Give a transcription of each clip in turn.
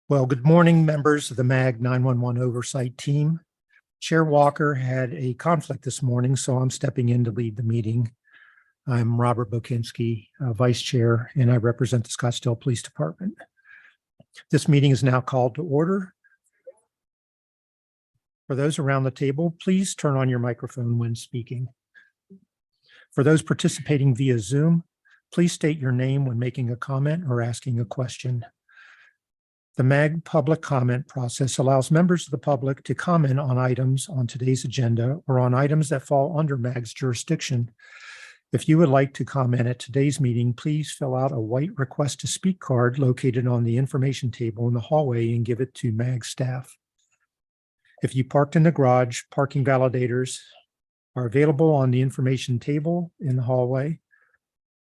Well, good morning, members of the MAG 911 Oversight team. Chair Walker had a conflict this morning, so I'm stepping in to lead the meeting. I'm Robert Bokinski, Vice Chair, and I represent the Scottsdale Police Department. This meeting is now called to order. For those around the table, please turn on your microphone when speaking. For those participating via Zoom, please state your name when making a comment or asking a question. The MAG public comment process allows members of the public to comment on items on today's agenda or on items that fall under MAG's jurisdiction. If you would like to comment at today's meeting, please fill out a white request to speak card located on the information table in the hallway and give it to MAG staff. If you parked in the garage, parking validators are available on the information table in the hallway.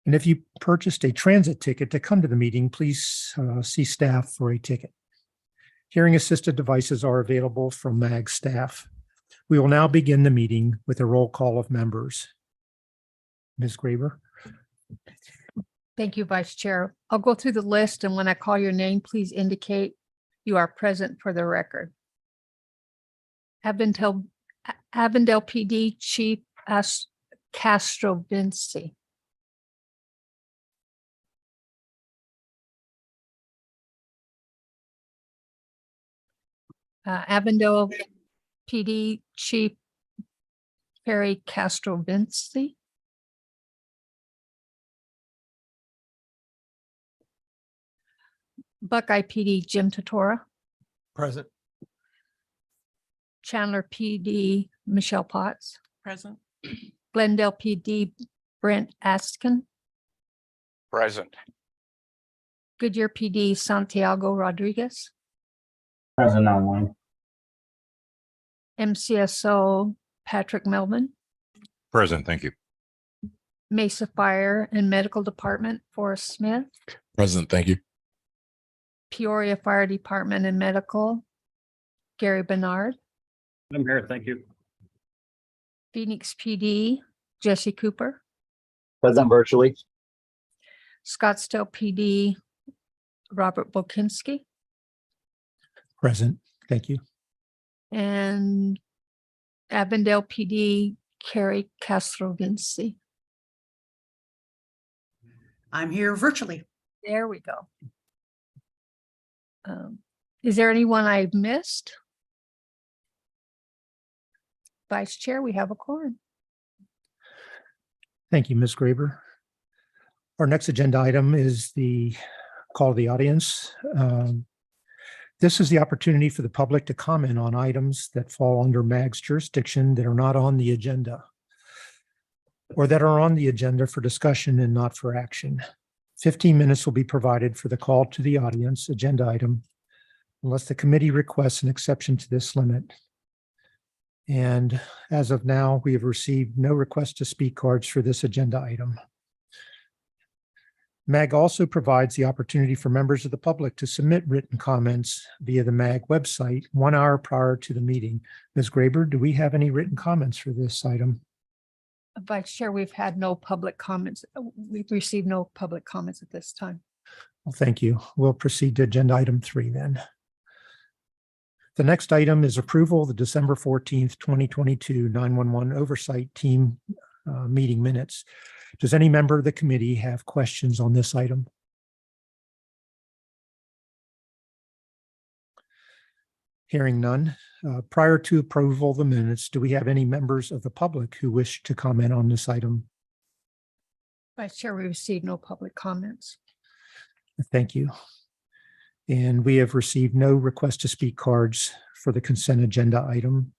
And if you purchased a transit ticket to come to the meeting, please see staff for a ticket. Hearing assisted devices are available from MAG staff. We will now begin the meeting with a roll call of members. Ms. Graber. Thank you, Vice Chair. I'll go through the list, and when I call your name, please indicate you are present for the record. Avondale PD Chief Castro Vinci. Avondale PD Chief Perry Castro Vinci. Buckeye PD Jim Totora. Present. Chandler PD Michelle Potts. Present. Glendale PD Brent Askin. Present. Goodyear PD Santiago Rodriguez. Present online. MCSO Patrick Melvin. Present, thank you. Mesa Fire and Medical Department Forrest Smith. Present, thank you. Peoria Fire Department and Medical Gary Bernard. I'm here, thank you. Phoenix PD Jesse Cooper. Present virtually. Scottsdale PD Robert Bokinski. Present. Thank you. And Avondale PD Carrie Castro Vinci. I'm here virtually. There we go. Is there anyone I've missed? Vice Chair, we have a quorum. Thank you, Ms. Graber. Our next agenda item is the call to the audience. This is the opportunity for the public to comment on items that fall under MAG's jurisdiction that are not on the agenda, or that are on the agenda for discussion and not for action. 15 minutes will be provided for the call to the audience agenda item, unless the committee requests an exception to this limit. And as of now, we have received no request to speak cards for this agenda item. MAG also provides the opportunity for members of the public to submit written comments via the MAG website 1 hour prior to the meeting. Ms. Graber, do we have any written comments for this item? Vice Chair, we've had no public comments. We've received no public comments at this time. Well, thank you. We'll proceed to agenda item 3 then. The next item is approval of the December 14th, 2022 911 Oversight Team meeting minutes. Does any member of the committee have questions on this item? Hearing none. Prior to approval of the minutes, do we have any members of the public who wish to comment on this item? Vice Chair, we received no public comments. Thank you. And we have received no request to speak cards for the consent agenda item.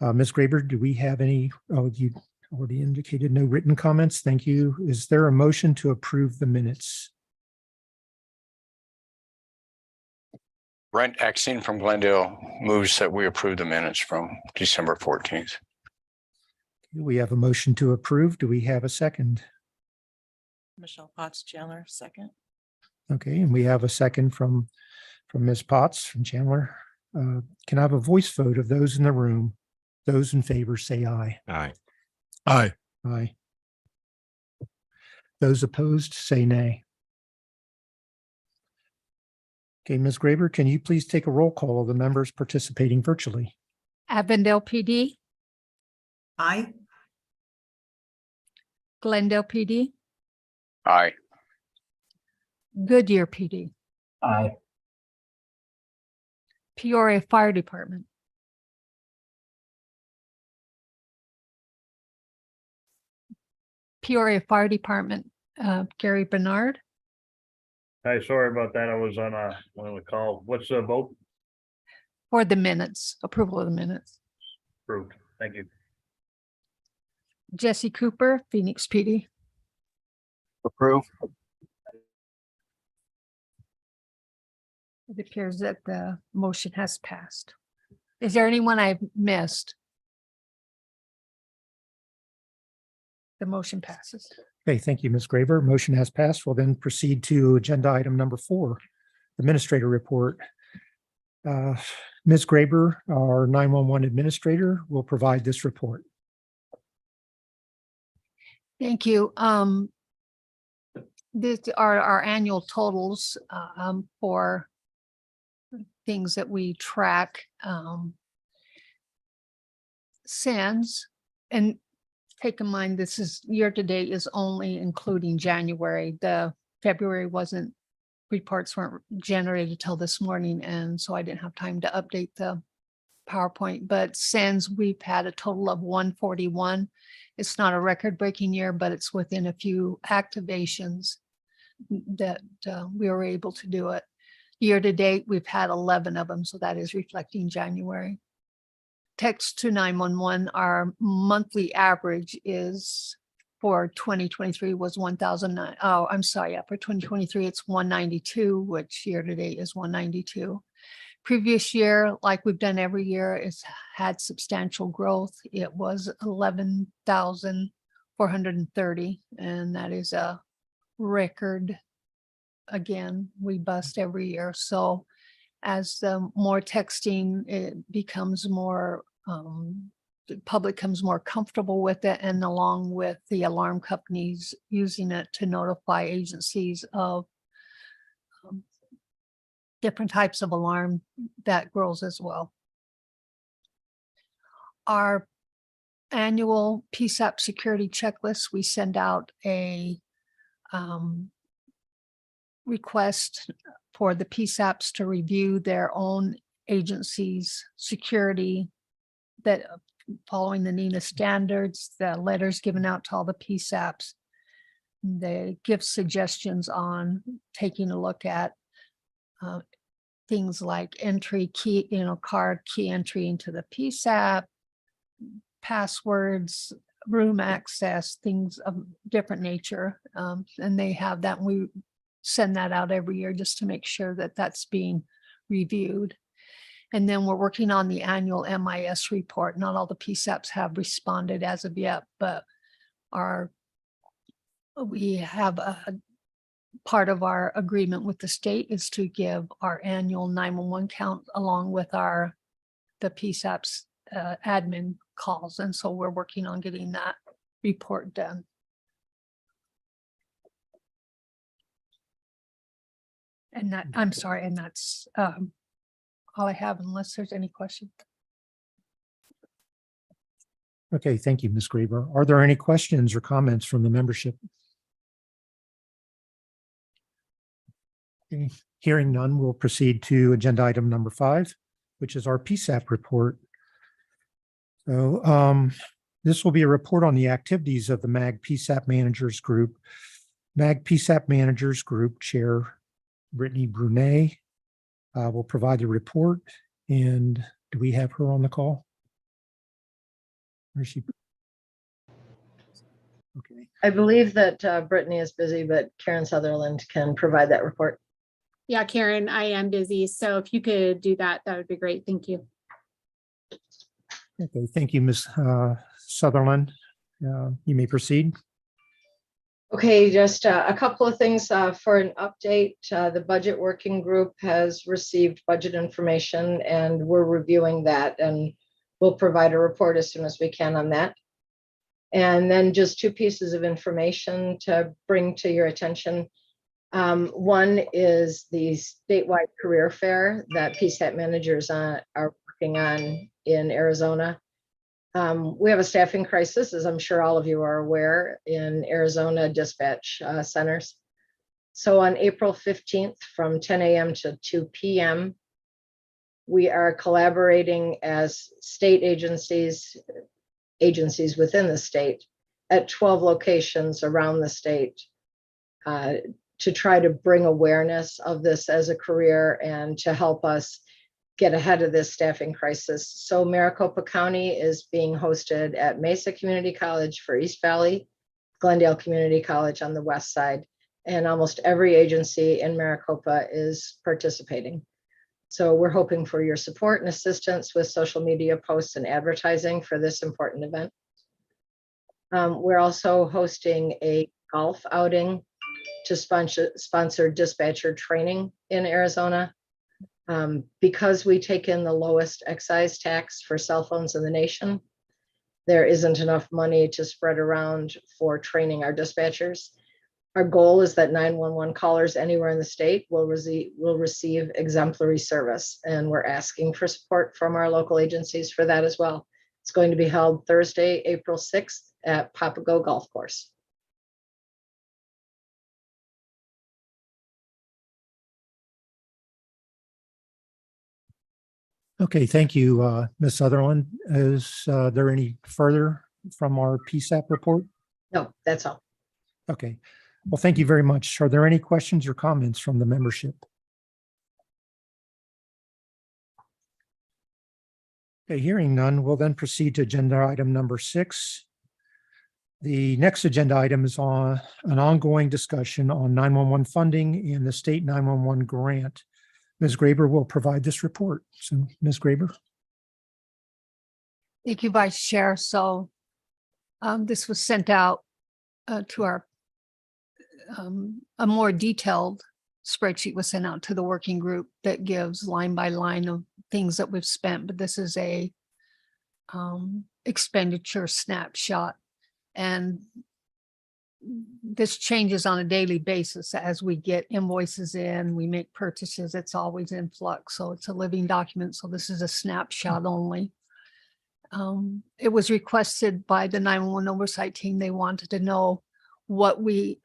Ms. Graber, do we have any? Oh, you already indicated no written comments. Thank you. Is there a motion to approve the minutes? Brent Axing from Glendale moves that we approve the minutes from December 14th. We have a motion to approve. Do we have a second? Michelle Potts Chandler, second. Okay, and we have a second from Ms. Potts from Chandler. Can I have a voice vote of those in the room? Those in favor say aye. Aye. Aye. Aye. Those opposed say nay. Okay, Ms. Graber, can you please take a roll call of the members participating virtually? Avondale PD, Aye. Glendale PD, Aye. Goodyear PD, Aye. Peoria Fire Department, Peoria Fire Department, Gary Bernard, Hi, sorry about that. I was on one of the calls. What's the vote? for the minutes, approval of the minutes. Approved. Thank you. Jesse Cooper, Phoenix PD. Approve. It appears that the motion has passed. Is there anyone I've missed? The motion passes. Okay, thank you, Ms. Graber. Motion has passed. We'll then proceed to agenda item number 4, Administrator Report. Ms. Graber, our 911 administrator, will provide this report. Thank you. These are our annual totals for things that we track. SANS, and take in mind, this is year-to-date is only including January. The February reports weren't generated till this morning, and so I didn't have time to update the PowerPoint. But since we've had a total of 141, it's not a record-breaking year, but it's within a few activations that we were able to do it. Year-to-date, we've had 11 of them, so that is reflecting January. Text to 911, our monthly average is for 2023 was 1,009. Oh, I'm sorry. Yeah, for 2023, it's 192, which year to date is 192. Previous year, like we've done every year, it's had substantial growth. It was 11,430, and that is a record. Again, we bust every year. So as the more texting, it becomes more, the public becomes more comfortable with it, and along with the alarm companies using it to notify agencies of different types of alarm, that grows as well. Our annual PSAP security checklist, we send out a request for the PSAPs to review their own agency's security, that following the NINA standards, the letters given out to all the PSAPs. They give suggestions on taking a look at things like entry key, card key entry into the PSAP, passwords, room access, things of different nature. And they have that. We send that out every year just to make sure that that's being reviewed. And then we're working on the annual MIS report. Not all the PSAPs have responded as of yet, but we have a part of our agreement with the state is to give our annual 911 count along with the PSAP's admin calls. And so we're working on getting that report done. And that, I'm sorry, and that's all I have, unless there's any questions. Okay, thank you, Ms. Graber. Are there any questions or comments from the membership? Okay, hearing none, we'll proceed to agenda item number 5, which is our PSAP report. So this will be a report on the activities of the MAG PSAP Managers Group. MAG PSAP Managers Group Chair Brittany Brunet will provide the report. And do we have her on the call? Where is she? Okay. I believe that Brittany is busy, but Karen Sutherland can provide that report. Yeah, Karen, I am busy. So if you could do that, that would be great. Thank you. Okay, thank you, Ms. Sutherland. You may proceed. Okay, just a couple of things for an update. The budget working group has received budget information and we're reviewing that, and we'll provide a report as soon as we can on that. And then just 2 pieces of information to bring to your attention. One is the statewide career fair that PSAT managers are working on in Arizona. We have a staffing crisis, as I'm sure all of you are aware, in Arizona dispatch centers. So on April 15th from 10 a.m. to 2 p.m., we are collaborating as state agencies within the state at 12 locations around the state to try to bring awareness of this as a career and to help us get ahead of this staffing crisis. So Maricopa County is being hosted at Mesa Community College for East Valley, Glendale Community College on the west side, and almost every agency in Maricopa is participating. So we're hoping for your support and assistance with social media posts and advertising for this important event. We're also hosting a golf outing to sponsor dispatcher training in Arizona. Because we take in the lowest excise tax for cell phones in the nation, there isn't enough money to spread around for training our dispatchers. Our goal is that 911 callers anywhere in the state will receive exemplary service, and we're asking for support from our local agencies for that as well. It's going to be held Thursday, April 6th at Papago Golf Course. Okay, thank you, Ms. Sutherland. Is there any further from our PSAP report? No, that's all. Okay, well, thank you very much. Are there any questions or comments from the membership? Okay, hearing none, we'll then proceed to agenda item number 6. The next agenda item is on an ongoing discussion on 911 funding and the state 911 grant. Ms. Graber will provide this report. So, Ms. Graber. Thank you, Vice Chair. So this was sent out to our, a more detailed spreadsheet was sent out to the working group that gives line by line of things that we've spent, but this is a expenditure snapshot. And this changes on a daily basis as we get invoices in, we make purchases, it's always in flux. So it's a living document. So this is a snapshot only. It was requested by the 911 oversight team. They wanted to know what we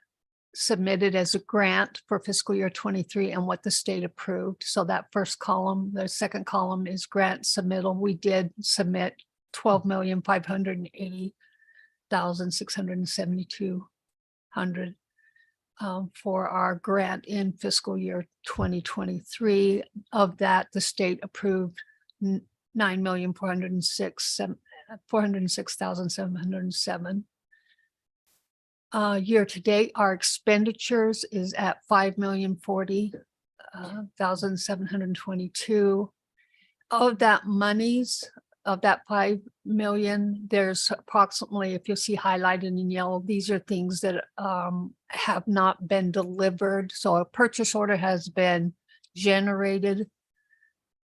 submitted as a grant for fiscal year 23 and what the state approved. So that first column, the second column is grant submittal. We did submit 12,580,672 for our grant in fiscal year 2023. Of that, the state approved 9,406,707. Year to date, our expenditures is at 5,040,722. Of that monies, of that 5 million, there's approximately, if you'll see highlighted in yellow, these are things that have not been delivered. So a purchase order has been generated,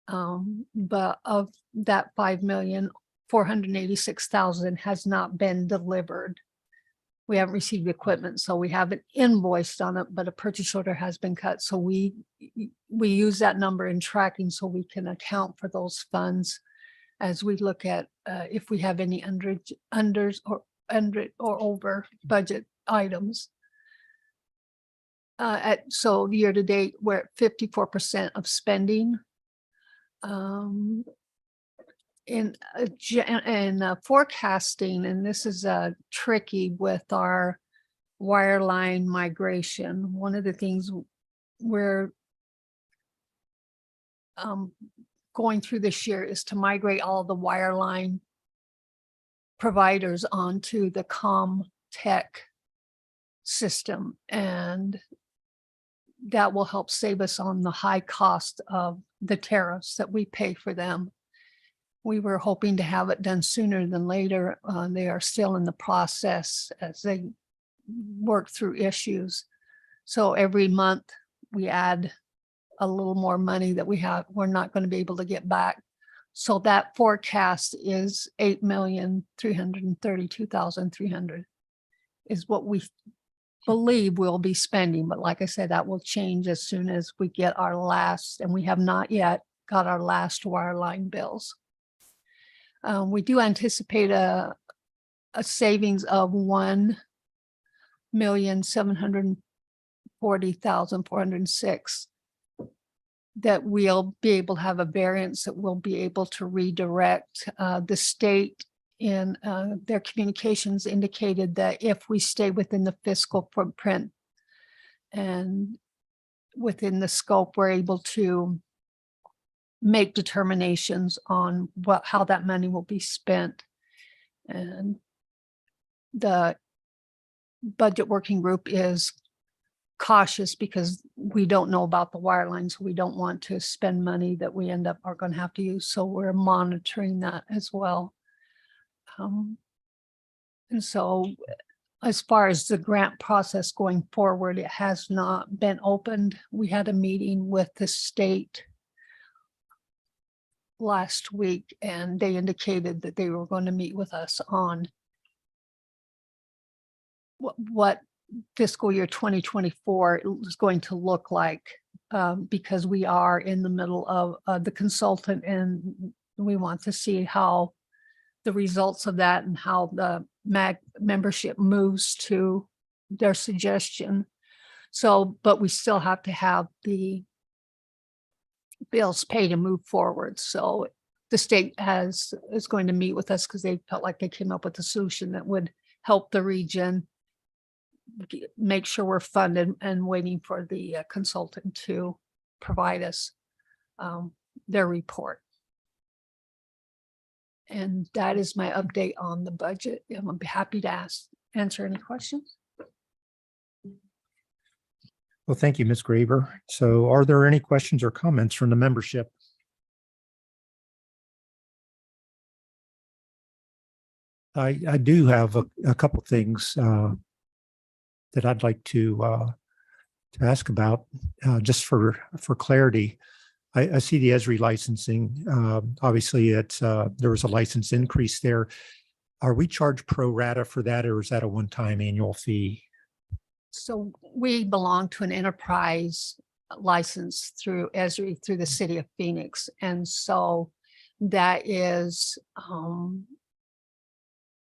but of that 5,486,000 has not been delivered. We haven't received equipment, so we haven't invoiced on it, but a purchase order has been cut. So we use that number in tracking so we can account for those funds as we look at if we have any unders or over budget items. So year to date, we're at 54% of spending. In forecasting, and this is tricky with our wireline migration. One of the things we're going through this year is to migrate all the wireline providers onto the ComTech system, and that will help save us on the high cost of the tariffs that we pay for them. We were hoping to have it done sooner than later. They are still in the process as they work through issues. So every month we add a little more money that we're not going to be able to get back. So that forecast is 8,332,300 is what we believe we'll be spending, but like I said, that will change as soon as we get our last, and we have not yet got our last wire line bills. We do anticipate a savings of $1,740,406 that we'll be able to have a variance that we'll be able to redirect. The state in their communications indicated that if we stay within the fiscal footprint and within the scope, we're able to make determinations on how that money will be spent. And the budget working group is cautious because we don't know about the wire lines. We don't want to spend money that we end up are going to have to use. So we're monitoring that as well. And so as far as the grant process going forward, it has not been opened. We had a meeting with the state last week, and they indicated that they were going to meet with us on what fiscal year 2024 is going to look like, because we are in the middle of the consultant, and we want to see how the results of that and how the MAG membership moves to their suggestion. So, but we still have to have the bills paid and move forward. So the state is going to meet with us because they felt like they came up with a solution that would help the region make sure we're funded, and waiting for the consultant to provide us their report. And that is my update on the budget. I'm gonna be happy to answer any questions. Well, thank you, Ms. Graver. So are there any questions or comments from the membership? I do have a couple things that I'd like to ask about, just for clarity. I see the ESRI licensing. Obviously, there was a license increase there. Are we charged pro rata for that, or is that a one-time annual fee? So we belong to an enterprise license through ESRI, through the city of Phoenix. And so that is,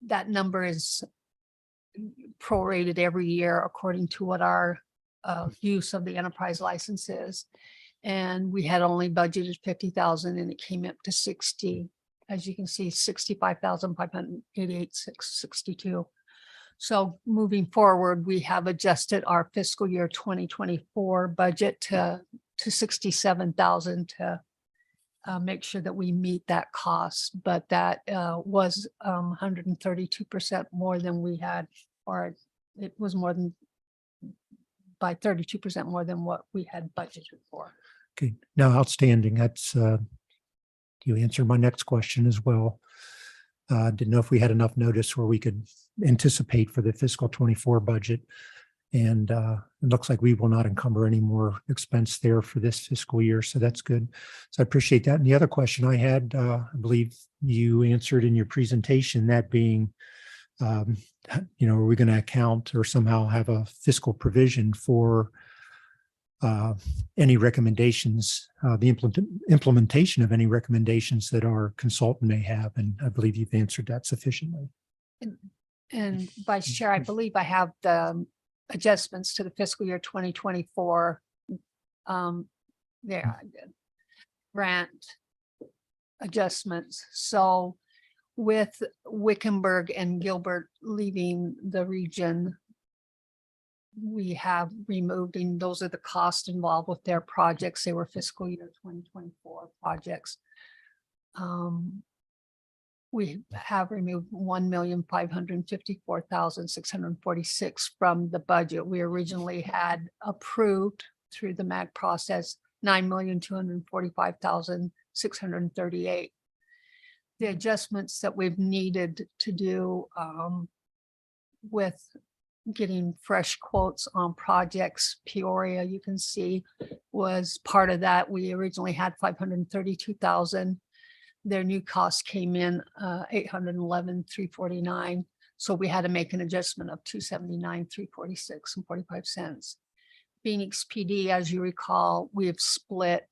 that number is prorated every year according to what our use of the enterprise license is. And we had only budgeted 50,000 and it came up to 60, as you can see, 65,588,662. So moving forward, we have adjusted our fiscal year 2024 budget to 67,000 to make sure that we meet that cost. But that was 132% more than we had, or it was more than by 32% more than what we had budgeted for. Okay, no, outstanding. That's you answered my next question as well. Didn't know if we had enough notice where we could anticipate for the fiscal 24 budget. And it looks like we will not encumber any more expense there for this fiscal year. So that's good. So I appreciate that. And the other question I had, I believe you answered in your presentation, that being, are we going to account or somehow have a fiscal provision for any recommendations, the implementation of any recommendations that our consultant may have? And I believe you've answered that sufficiently. And Vice Chair, I believe I have the adjustments to the fiscal year 2024. There, I did. Grant adjustments. So with Wickenburg and Gilbert leaving the region, we have removed, and those are the costs involved with their projects. They were fiscal year 2024 projects. We have removed $1,554,646 from the budget. We originally had approved through the MAG process $9,245,638. The adjustments that we've needed to do with getting fresh quotes on projects, Peoria, you can see, was part of that. We originally had 532,000. Their new cost came in 811,349. So we had to make an adjustment of 279, 346 and 45 cents. Phoenix PD, as you recall, we have split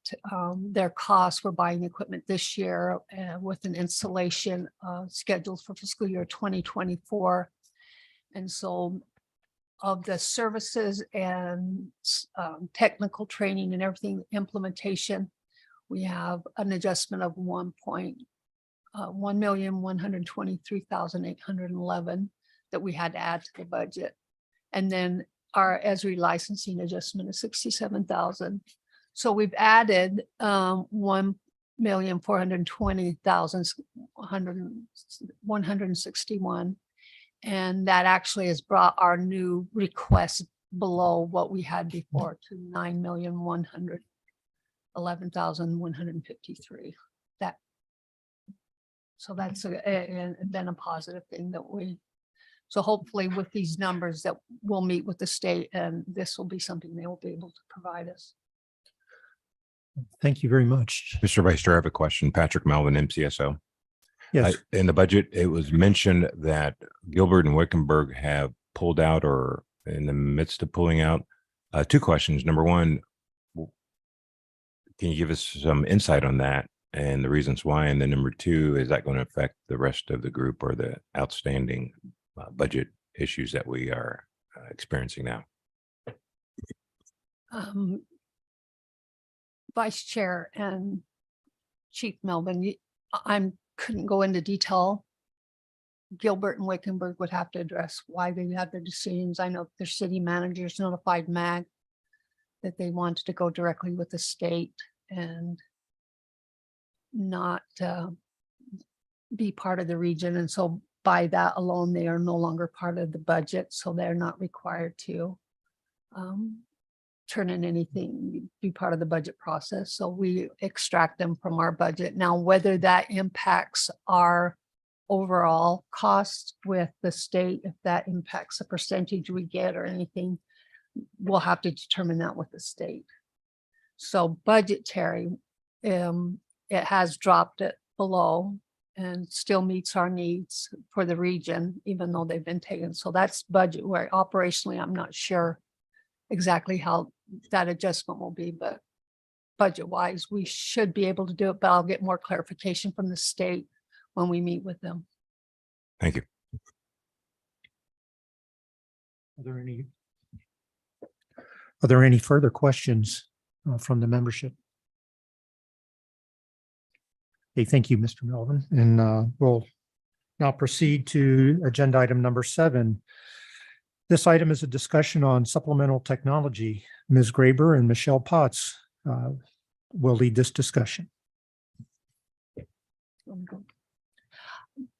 their costs for buying equipment this year with an installation scheduled for fiscal year 2024. And so of the services and technical training and everything, implementation, we have an adjustment of 1,123,811 that we had to add to the budget. And then our Esri licensing adjustment is 67,000. So we've added 1,420,161. And that actually has brought our new request below what we had before to 9,111,153. That. So that's been a positive thing that we. So hopefully with these numbers that we'll meet with the state, and this will be something they will be able to provide us. Thank you very much. Mr. Vice Chair, I have a question. Patrick Melvin, MCSO. Yes, In the budget, it was mentioned that Gilbert and Wickenburg have pulled out or in the midst of pulling out. Two questions. Number one, can you give us some insight on that and the reasons why? And then number two, is that going to affect the rest of the group or the outstanding budget issues that we are experiencing now? Vice Chair and Chief Melvin, couldn't go into detail. Gilbert and Wickenburg would have to address why they had their decisions. I know their city managers notified MAG that they wanted to go directly with the state and not be part of the region. And so by that alone, they are no longer part of the budget. So they're not required to turn in anything, be part of the budget process. So we extract them from our budget. Now, whether that impacts our overall cost with the state, if that impacts the percentage we get or anything, we'll have to determine that with the state. So budgetary, it has dropped it below and still meets our needs for the region, even though they've been taken. So that's budget where operationally, I'm not sure exactly how that adjustment will be, but budget wise, we should be able to do it, but I'll get more clarification from the state when we meet with them. Thank you. are there any further questions from the membership? Okay, thank you, Mr. Melvin. And we'll now proceed to agenda item number 7. This item is a discussion on supplemental technology. Ms. Graber and Michelle Potts will lead this discussion.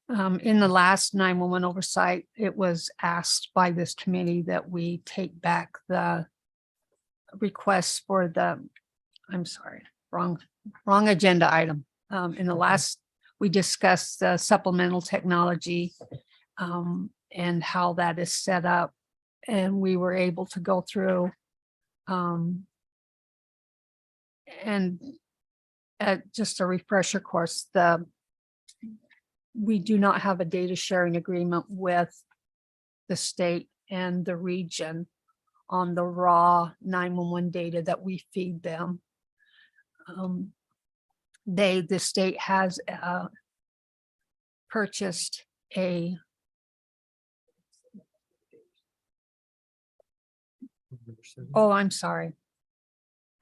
In the last 911 oversight, it was asked by this committee that we take back the requests for the, I'm sorry, wrong agenda item. In the last, we discussed the supplemental technology and how that is set up. And we were able to go through and just a refresher course, we do not have a data sharing agreement with the state and the region on the raw 911 data that we feed them. The state has purchased a oh, I'm sorry.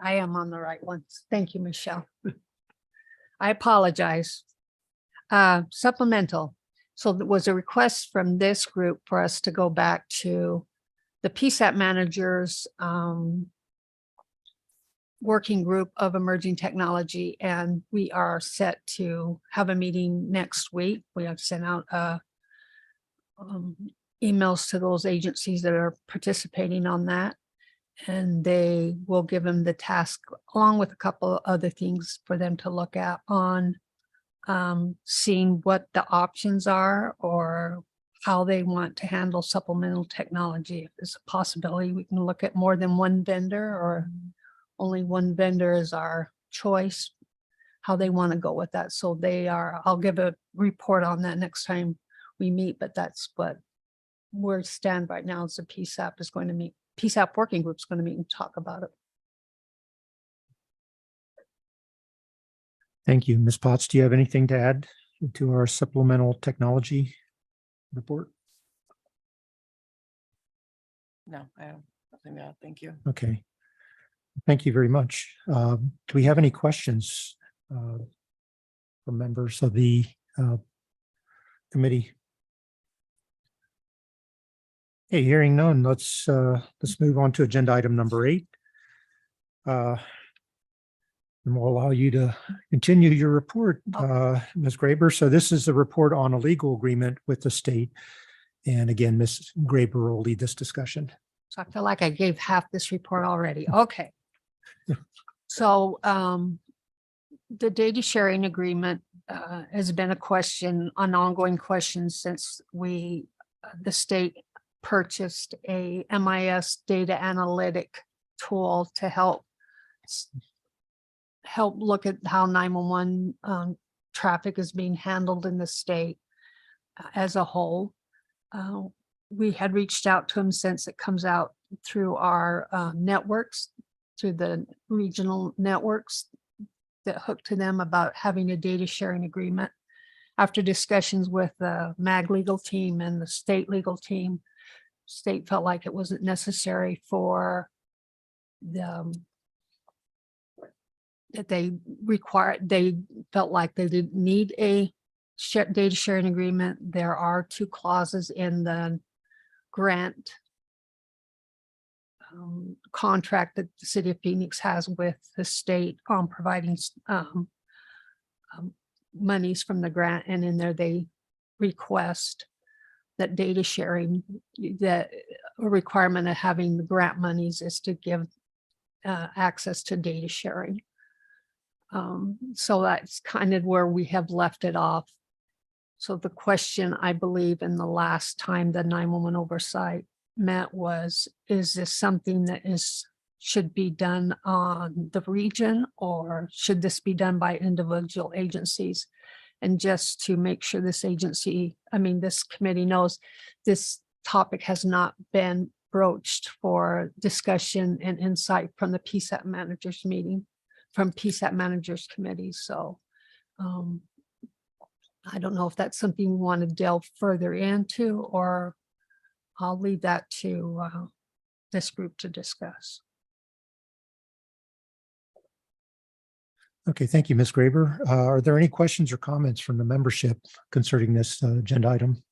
I am on the right one. Thank you, Michelle. I apologize. Supplemental. So there was a request from this group for us to go back to the PSAP managers working group of emerging technology, and we are set to have a meeting next week. We have sent out emails to those agencies that are participating on that, and they will give them the task along with a couple of other things for them to look at on seeing what the options are or how they want to handle supplemental technology. If there's a possibility, we can look at more than one vendor or only one vendor is our choice, how they want to go with that. So I'll give a report on that next time we meet, but that's what where we stand right now is the PSAP is going to meet, PSAP working group's going to meet and talk about it. Thank you. Ms. Potts, do you have anything to add to our supplemental technology report? No, I have nothing to add. Thank you. Okay. Thank you very much. Do we have any questions from members of the committee? Hey, hearing none, let's move on to agenda item number 8. And we'll allow you to continue your report, Ms. Graber. So this is a report on a legal agreement with the state. And again, Ms. Graber will lead this discussion. So I feel like I gave half this report already. Okay. So the data sharing agreement has been a question, an ongoing question since the state purchased a MIS data analytic tool to help look at how 911 traffic is being handled in the state as a whole. We had reached out to him since it comes out through our networks, through the regional networks that hook to them about having a data sharing agreement. After discussions with the MAG legal team and the state legal team, state felt like it wasn't necessary for the that they felt like they didn't need a data sharing agreement. There are 2 clauses in the grant contract that the city of Phoenix has with the state on providing monies from the grant, and in there they request that data sharing, that a requirement of having the grant monies is to give access to data sharing. So that's kind of where we have left it off. So the question, I believe, in the last time the 911 oversight met was, is this something that should be done on the region, or should this be done by individual agencies? And just to make sure this committee knows this topic has not been broached for discussion and insight from the PSAP managers meeting, from PSAP managers committee. So I don't know if that's something we want to delve further into, or I'll leave that to this group to discuss. Okay, thank you, Ms. Graber. Are there any questions or comments from the membership concerning this agenda item?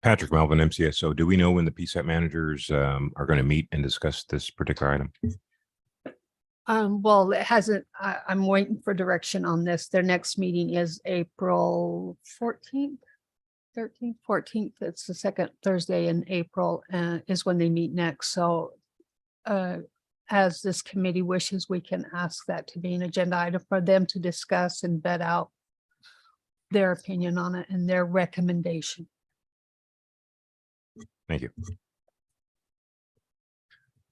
Patrick Melvin, MCSO. Do we know when the PSAP managers are going to meet and discuss this particular item? Well, it hasn't, I'm waiting for direction on this. Their next meeting is April 14th, 13th, 14th. It's the second Thursday in April is when they meet next. So as this committee wishes, we can ask that to be an agenda item for them to discuss and vet out their opinion on it and their recommendation. Thank you.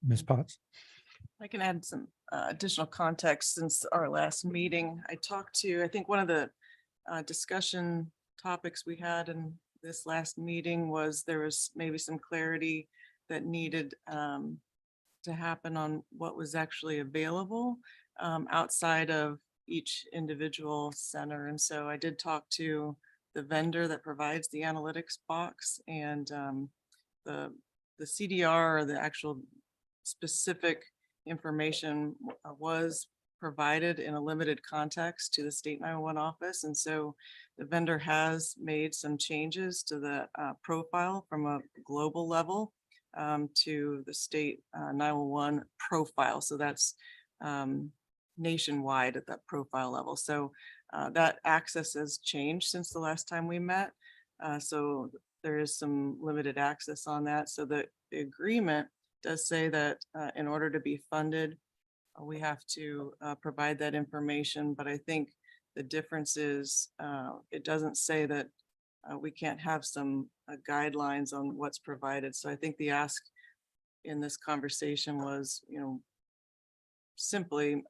Ms. Potts? I can add some additional context since our last meeting. I think one of the discussion topics we had in this last meeting was there was maybe some clarity that needed to happen on what was actually available outside of each individual center. And so I did talk to the vendor that provides the analytics box, and the CDR, or the actual specific information, was provided in a limited context to the state 911 office. And so the vendor has made some changes to the profile from a global level to the state 911 profile. So that's nationwide at that profile level. So that access has changed since the last time we met. So there is some limited access on that. So the agreement does say that in order to be funded, we have to provide that information. But I think the difference is it doesn't say that we can't have some guidelines on what's provided. So I think the ask in this conversation was, simply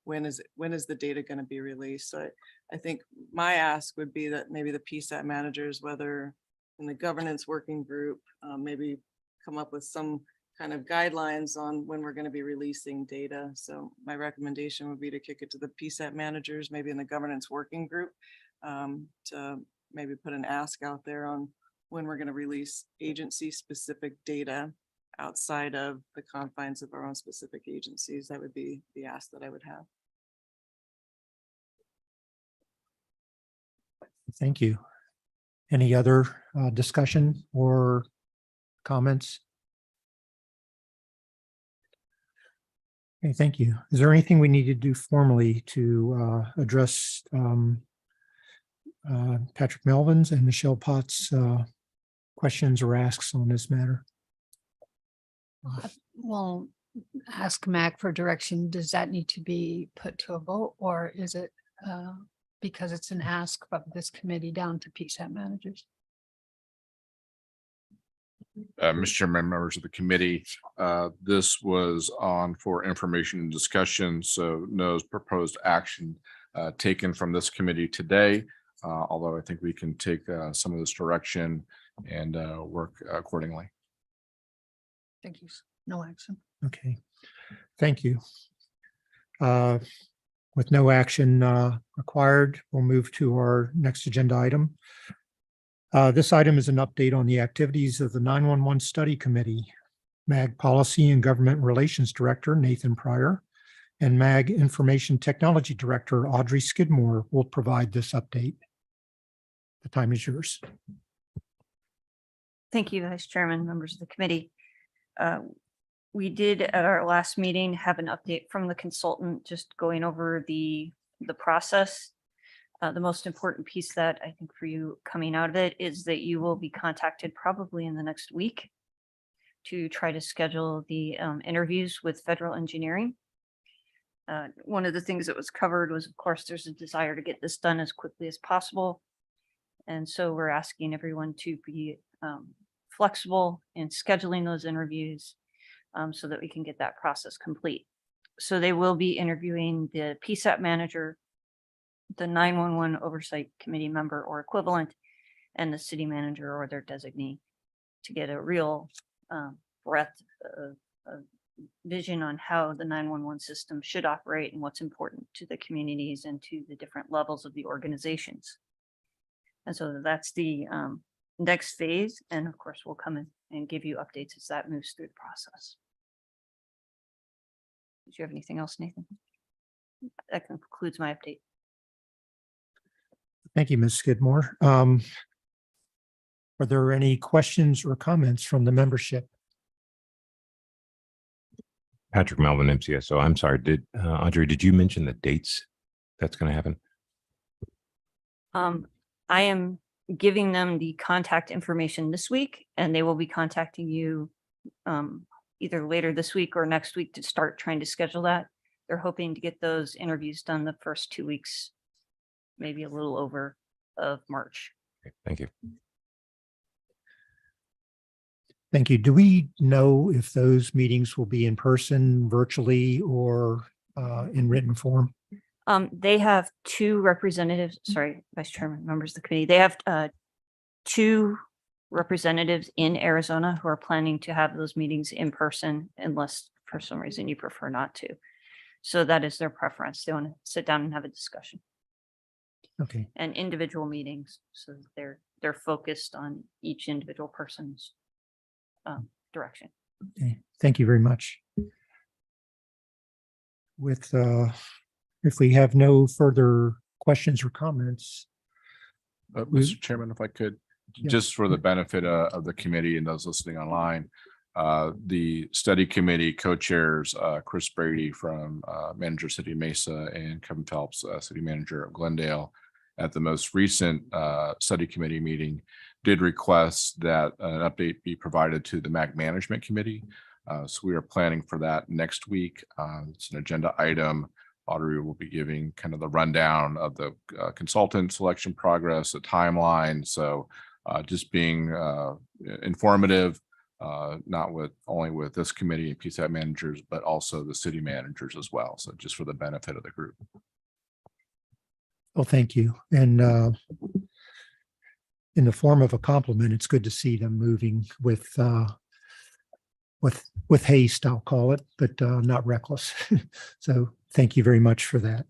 when is the data going to be released? So I think my ask would be that maybe the PSAP managers, whether in the governance working group, maybe come up with some kind of guidelines on when we're going to be releasing data. So my recommendation would be to kick it to the PSAP managers, maybe in the governance working group, to maybe put an ask out there on when we're going to release agency specific data outside of the confines of our own specific agencies. That would be the ask that I would have. Thank you. Any other discussion or comments? Okay, thank you. Is there anything we need to do formally to address Patrick Melvin's and Michelle Potts' questions or asks on this matter? Well, ask Mac for direction. Does that need to be put to a vote, or is it because it's an ask of this committee down to PSAP managers? Mr. Chairman, members of the committee, this was on for information and discussion, so no proposed action taken from this committee today, although I think we can take some of this direction and work accordingly. Thank you. No action. Okay, thank you. With no action required, we'll move to our next agenda item. This item is an update on the activities of the 911 Study Committee. MAG Policy and Government Relations Director Nathan Pryor and MAG Information Technology Director Audrey Skidmore will provide this update. The time is yours. Thank you, Vice Chairman, members of the committee. We did at our last meeting have an update from the consultant, just going over the process. The most important piece that I think for you coming out of it is that you will be contacted probably in the next week to try to schedule the interviews with federal engineering. One of the things that was covered was, of course, there's a desire to get this done as quickly as possible. And so we're asking everyone to be flexible in scheduling those interviews so that we can get that process complete. So they will be interviewing the PSAP manager, the 911 Oversight Committee member or equivalent, and the city manager or their designee to get a real breadth of vision on how the 911 system should operate and what's important to the communities and to the different levels of the organizations. And so that's the next phase. And of course, we'll come in and give you updates as that moves through the process. Did you have anything else, Nathan? That concludes my update. Thank you, Ms. Skidmore. Are there any questions or comments from the membership? Patrick Melvin, MCSO. I'm sorry, Audrey, did you mention the dates that's going to happen? I am giving them the contact information this week, and they will be contacting you either later this week or next week to start trying to schedule that. They're hoping to get those interviews done the first 2 weeks, maybe a little over of March. Okay, thank you. Thank you. Do we know if those meetings will be in person, virtually, or in written form? They have two representatives, sorry, Vice Chairman, members of the committee. They have two representatives in Arizona who are planning to have those meetings in person unless for some reason you prefer not to. So that is their preference. They want to sit down and have a discussion. Okay. And individual meetings, so that they're focused on each individual person's direction. Okay. Thank you very much. With if we have no further questions or comments. Mr. Chairman, if I could, Yeah. just for the benefit of the committee and those listening online, the study committee co-chairs Chris Brady from Manager City Mesa and Kevin Phelps, City Manager of Glendale, at the most recent study committee meeting did request that an update be provided to the MAG Management Committee. So we are planning for that next week. It's an agenda item. Audrey will be giving kind of the rundown of the consultant selection progress, the timeline. So just being informative, not only with this committee and PSAP managers, but also the city managers as well. So just for the benefit of the group. Well, thank you. And in the form of a compliment, it's good to see them moving with haste, I'll call it, but not reckless. So thank you very much for that.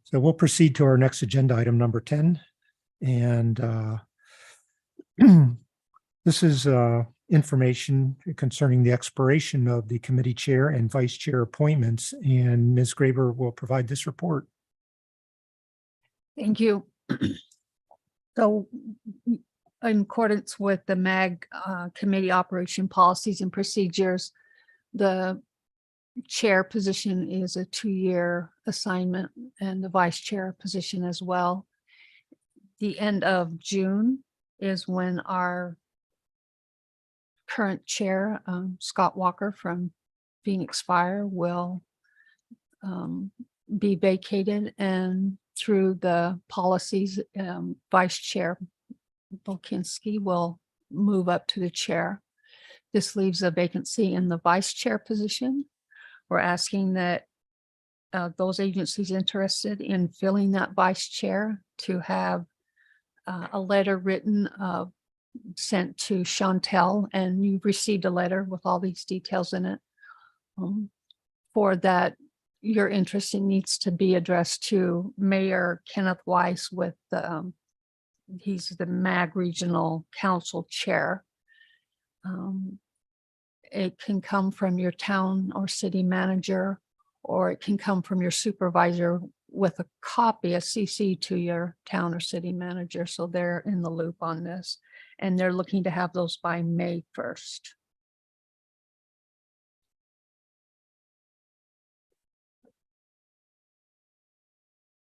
So we'll proceed to our next agenda item, number 10. And this is information concerning the expiration of the committee chair and vice chair appointments. And Ms. Graber will provide this report. Thank you. So in accordance with the MAG committee operation policies and procedures, the chair position is a 2-year assignment and the vice chair position as well. The end of June is when our current chair, Scott Walker from Phoenix Fire, will be vacated, and through the policies, Vice Chair Volkinski will move up to the chair. This leaves a vacancy in the vice chair position. We're asking that those agencies interested in filling that vice chair to have a letter written sent to Chantel, and you've received a letter with all these details in it. For that, your interest needs to be addressed to Mayor Kenneth Weiss with he's the MAG Regional Council Chair. It can come from your town or city manager, or it can come from your supervisor with a copy, a CC to your town or city manager. So they're in the loop on this, and they're looking to have those by May 1st.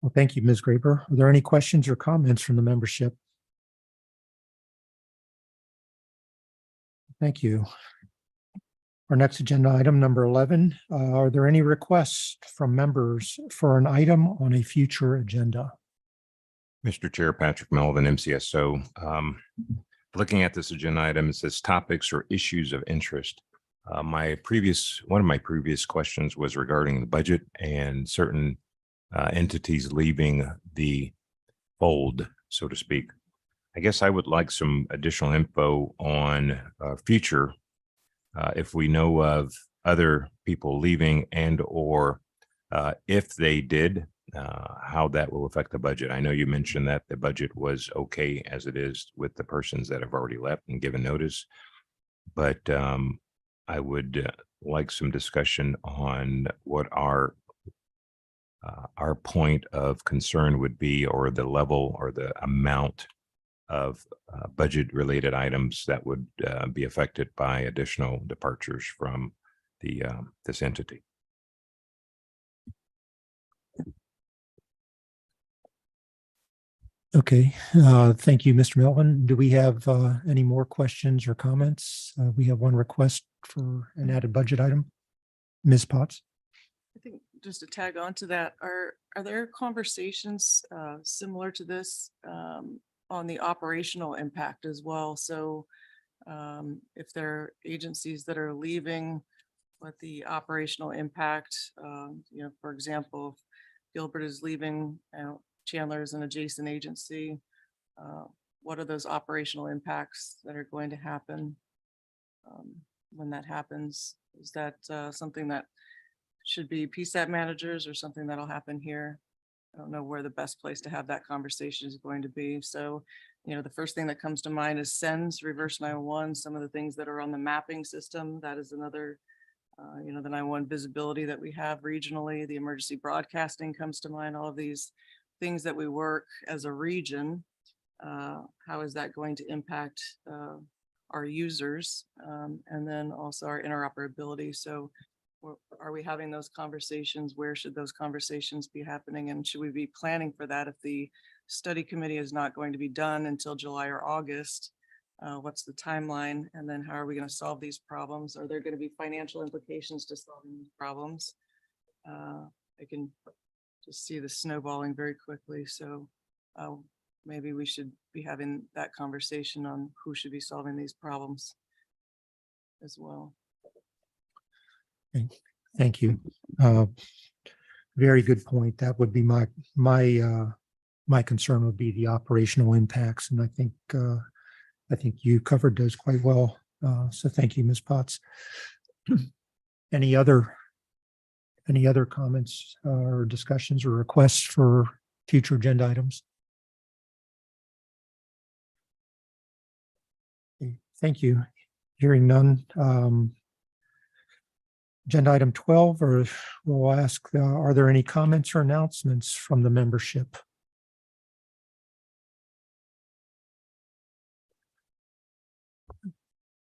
Well, thank you, Ms. Graber. Are there any questions or comments from the membership? Thank you. Our next agenda item, number 11, are there any requests from members for an item on a future agenda? Mr. Chair, Patrick Melvin, MCSO. Looking at this agenda item, it says topics or issues of interest. One of my previous questions was regarding the budget and certain entities leaving the fold, so to speak. I guess I would like some additional info on future, if we know of other people leaving, and or if they did, how that will affect the budget. I know you mentioned that the budget was okay as it is with the persons that have already left and given notice, but I would like some discussion on what our point of concern would be, or the level or the amount of budget related items that would be affected by additional departures from this entity. Okay, thank you, Mr. Melvin. Do we have any more questions or comments? We have one request for an added budget item. Ms. Potts? I think just to tag on to that, are there conversations similar to this on the operational impact as well? So if there are agencies that are leaving, what the operational impact, for example, if Gilbert is leaving, Chandler is an adjacent agency, what are those operational impacts that are going to happen when that happens? Is that something that should be PSAT managers or something that'll happen here? I don't know where the best place to have that conversation is going to be. So, the first thing that comes to mind is SENS, reverse 911, some of the things that are on the mapping system. That is another, the 911 visibility that we have regionally. The emergency broadcasting comes to mind, all of these things that we work as a region. How is that going to impact our users? And then also our interoperability. So are we having those conversations? Where should those conversations be happening? And should we be planning for that if the study committee is not going to be done until July or August? What's the timeline? And then how are we going to solve these problems? Are there going to be financial implications to solving these problems? I can just see the snowballing very quickly. So maybe we should be having that conversation on who should be solving these problems as well. Thank you. Very good point. That would be my my concern would be the operational impacts, and I think you covered those quite well. So thank you, Ms. Potts. Any other comments or discussions or requests for future agenda items? Okay, thank you. Hearing none. Agenda item 12, or we'll ask, are there any comments or announcements from the membership?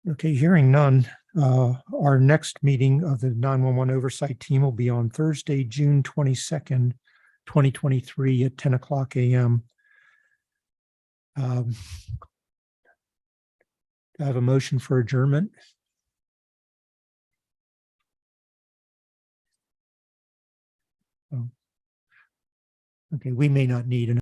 Okay, hearing none. Our next meeting of the 911 Oversight Team will be on Thursday, June 22nd, 2023 at 10 o'clock a.m. I have a motion for adjournment. Okay, we may not need an